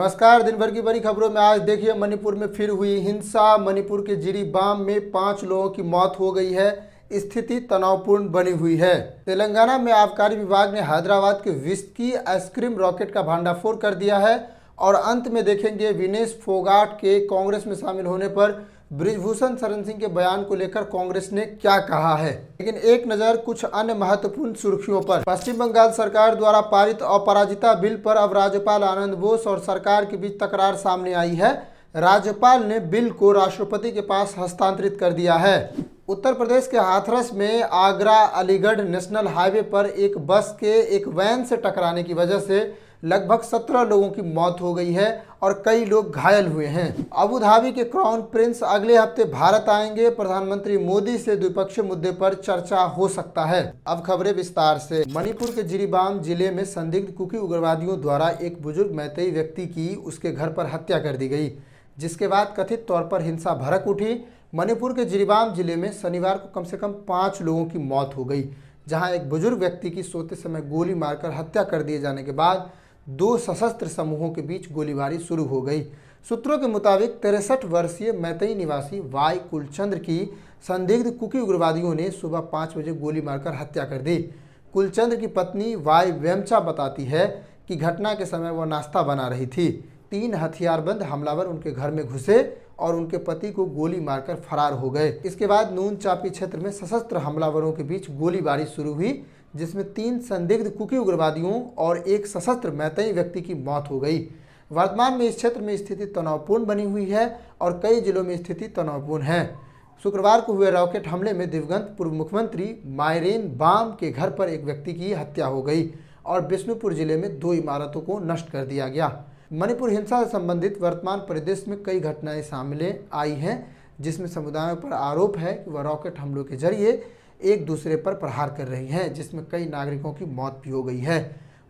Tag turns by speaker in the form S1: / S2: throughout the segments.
S1: नमस्कार। दिन भर की बड़ी खबरों में आज देखिए, मणिपुर में फिर हुई हिंसा। मणिपुर के जिरीबाम में 5 लोगों की मौत हो गई है। स्थिति तनावपूर्ण बनी हुई है। तेलंगाना में आबकारी विभाग ने हैदराबाद के विस्की आइसक्रीम रॉकेट का भंडाफोड़ कर दिया है। और अंत में देखेंगे विनेश फोगाट के कांग्रेस में शामिल होने पर बृजभूषण शरण सिंह के बयान को लेकर कांग्रेस ने क्या कहा है। लेकिन एक नज़र कुछ अन्य महत्वपूर्ण सुर्खियों पर। पश्चिम बंगाल सरकार द्वारा पारित अपराजिता बिल पर अब राज्यपाल आनंद बोस और सरकार के बीच तकरार सामने आई है। राज्यपाल ने बिल को राष्ट्रपति के पास हस्तांतरित कर दिया है। उत्तर प्रदेश के हाथरस में आगरा अलीगढ़ नेशनल हाईवे पर एक बस के एक वैन से टकराने की वजह से लगभग 17 लोगों की मौत हो गई है और कई लोग घायल हुए हैं। अबू धाबी के क्राउन प्रिंस अगले हफ्ते भारत आएंगे। प्रधानमंत्री मोदी से द्विपक्षीय मुद्दे पर चर्चा हो सकता है। अब खबरें विस्तार से। मणिपुर के जिरीबाम जिले में संदिग्ध कुकी उग्रवादियों द्वारा एक बुजुर्ग मैतेई व्यक्ति की उसके घर पर हत्या कर दी गई, जिसके बाद कथित तौर पर हिंसा भड़क उठी। मणिपुर के जिरीबाम जिले में शनिवार को कम से कम 5 लोगों की मौत हो गई, जहां एक बुजुर्ग व्यक्ति की सोते समय गोली मारकर हत्या कर दिए जाने के बाद 2 सशस्त्र समूहों के बीच गोलीबारी शुरू हो गई। सूत्रों के मुताबिक 63 वर्षीय मैतेई निवासी वाई कुलचंद्र की संदिग्ध कुकी उग्रवादियों ने सुबह 5 बजे गोली मारकर हत्या कर दी। कुलचंद्र की पत्नी वाई वेमचा बताती है कि घटना के समय वह नाश्ता बना रही थी। 3 हथियारबंद हमलावर उनके घर में घुसे और उनके पति को गोली मारकर फरार हो गए। इसके बाद नून चापी क्षेत्र में सशस्त्र हमलावरों के बीच गोलीबारी शुरू हुई, जिसमें 3 संदिग्ध कुकी उग्रवादियों और एक सशस्त्र मैतेई व्यक्ति की मौत हो गई। वर्तमान में इस क्षेत्र में स्थिति तनावपूर्ण बनी हुई है और कई जिलों में स्थिति तनावपूर्ण है। शुक्रवार को हुए रॉकेट हमले में दिवंगत पूर्व मुख्यमंत्री मायरेन बाम के घर पर एक व्यक्ति की हत्या हो गई और बिष्णुपुर जिले में 2 इमारतों को नष्ट कर दिया गया। मणिपुर हिंसा से संबंधित वर्तमान परिदृश्य में कई घटनाएं सामने आई हैं, जिसमें समुदायों पर आरोप है कि वह रॉकेट हमलों के जरिए एक दूसरे पर प्रहार कर रही हैं, जिसमें कई नागरिकों की मौत भी हो गई है।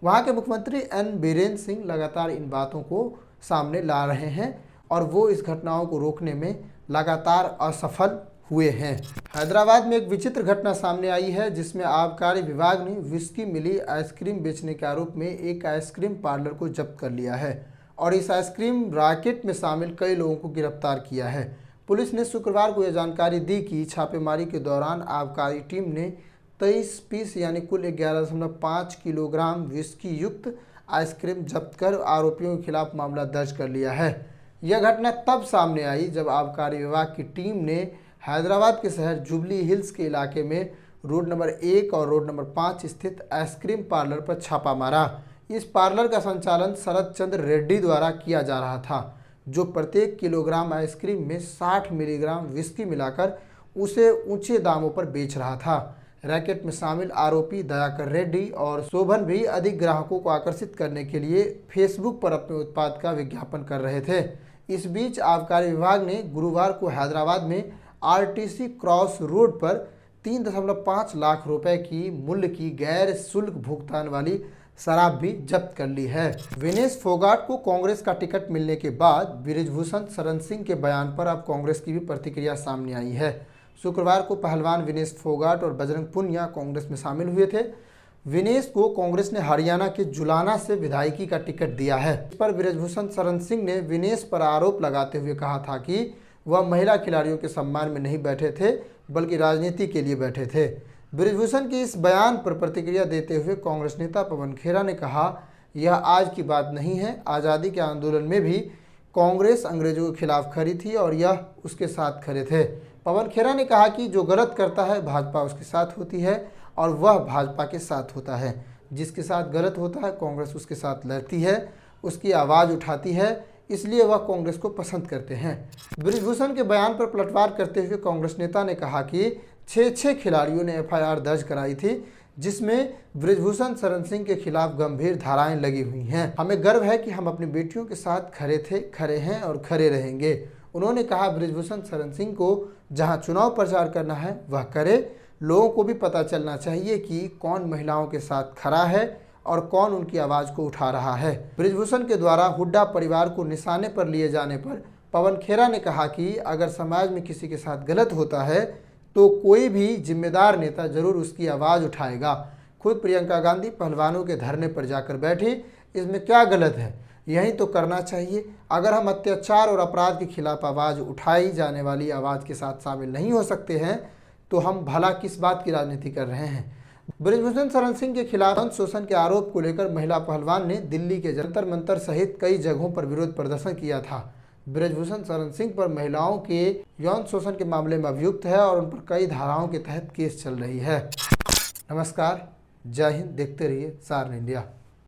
S1: वहां के मुख्यमंत्री एन बीरेन्द्र सिंह लगातार इन बातों को सामने ला रहे हैं और वो इस घटनाओं को रोकने में लगातार असफल हुए हैं। हैदराबाद में एक विचित्र घटना सामने आई है, जिसमें आबकारी विभाग ने विस्की मिली आइसक्रीम बेचने के आरोप में एक आइसक्रीम पार्लर को जब्त कर लिया है और इस आइसक्रीम रॉकेट में शामिल कई लोगों को गिरफ्तार किया है। पुलिस ने शुक्रवार को यह जानकारी दी कि छापेमारी के दौरान आबकारी टीम ने 23 पीस यानी कुल 11.5 किलोग्राम विस्की युक्त आइसक्रीम जब्त कर आरोपियों के खिलाफ मामला दर्ज कर लिया है। यह घटना तब सामने आई जब आबकारी विभाग की टीम ने हैदराबाद के शहर जुबली हिल्स के इलाके में रोड नंबर 1 और रोड नंबर 5 स्थित आइसक्रीम पार्लर पर छापा मारा। इस पार्लर का संचालन शरद चंद्र रेड्डी द्वारा किया जा रहा था, जो प्रत्येक किलोग्राम आइसक्रीम में 60 मिलीग्राम विस्की मिलाकर उसे ऊंचे दामों पर बेच रहा था। रैकेट में शामिल आरोपी दयाकर रेड्डी और शोभन भी अधिक ग्राहकों को आकर्षित करने के लिए फेसबुक पर अपने उत्पाद का विज्ञापन कर रहे थे। इस बीच आबकारी विभाग ने गुरुवार को हैदराबाद में आरटीसी क्रॉस रोड पर 3.5 लाख रुपए की मूल्य की गैर शुल्क भुगतान वाली शराब भी जब्त कर ली है। विनेश फोगाट को कांग्रेस का टिकट मिलने के बाद बृजभूषण शरण सिंह के बयान पर अब कांग्रेस की भी प्रतिक्रिया सामने आई है। शुक्रवार को पहलवान विनेश फोगाट और बजरंग पुनिया कांग्रेस में शामिल हुए थे। विनेश को कांग्रेस ने हरियाणा के जुलाना से विधायकी का टिकट दिया है। इस पर बृजभूषण शरण सिंह ने विनेश पर आरोप लगाते हुए कहा था कि वह महिला खिलाड़ियों के सम्मान में नहीं बैठे थे, बल्कि राजनीति के लिए बैठे थे। बृजभूषण के इस बयान पर प्रतिक्रिया देते हुए कांग्रेस नेता पवन खेरा ने कहा, यह आज की बात नहीं है। आज़ादी के आंदोलन में भी कांग्रेस अंग्रेजों के खिलाफ खड़ी थी और यह उसके साथ खड़े थे। पवन खेरा ने कहा कि जो गलत करता है भाजपा उसके साथ होती है और वह भाजपा के साथ होता है। जिसके साथ गलत होता है कांग्रेस उसके साथ लड़ती है, उसकी आवाज़ उठाती है, इसलिए वह कांग्रेस को पसंद करते हैं। बृजभूषण के बयान पर पलटवार करते हुए कांग्रेस नेता ने कहा कि 6 खिलाड़ियों ने एफआईआर दर्ज कराई थी, जिसमें बृजभूषण शरण सिंह के खिलाफ गंभीर धाराएं लगी हुई हैं। हमें गर्व है कि हम अपनी बेटियों के साथ खड़े थे, खड़े हैं और खड़े रहेंगे। उन्होंने कहा, बृजभूषण शरण सिंह को जहां चुनाव प्रचार करना है वह करे। लोगों को भी पता चलना चाहिए कि कौन महिलाओं के साथ खड़ा है और कौन उनकी आवाज़ को उठा रहा है। बृजभूषण के द्वारा हुड्डा परिवार को निशाने पर लिए जाने पर पवन खेरा ने कहा कि अगर समाज में किसी के साथ गलत होता है तो कोई भी जिम्मेदार नेता जरूर उसकी आवाज़ उठाएगा। खुद प्रियंका गांधी पहलवानों के धरने पर जाकर बैठी, इसमें क्या गलत है? यही तो करना चाहिए। अगर हम अत्याचार और अपराध के खिलाफ आवाज़ उठाई जाने वाली आवाज़ के साथ शामिल नहीं हो सकते हैं तो हम भला किस बात की राजनीति कर रहे हैं। ब्रजभूषण शरण सिंह के खिलाफ यौन शोषण के आरोप को लेकर महिला पहलवान ने दिल्ली के जंतर मंतर सहित कई जगहों पर विरोध प्रदर्शन किया था। ब्रजभूषण शरण सिंह पर महिलाओं के यौन शोषण के मामले में अभियुक्त है और उन पर कई धाराओं के तहत केस चल रही है। नमस्कार, जय हिंद। देखते रहिए सारण इंडिया।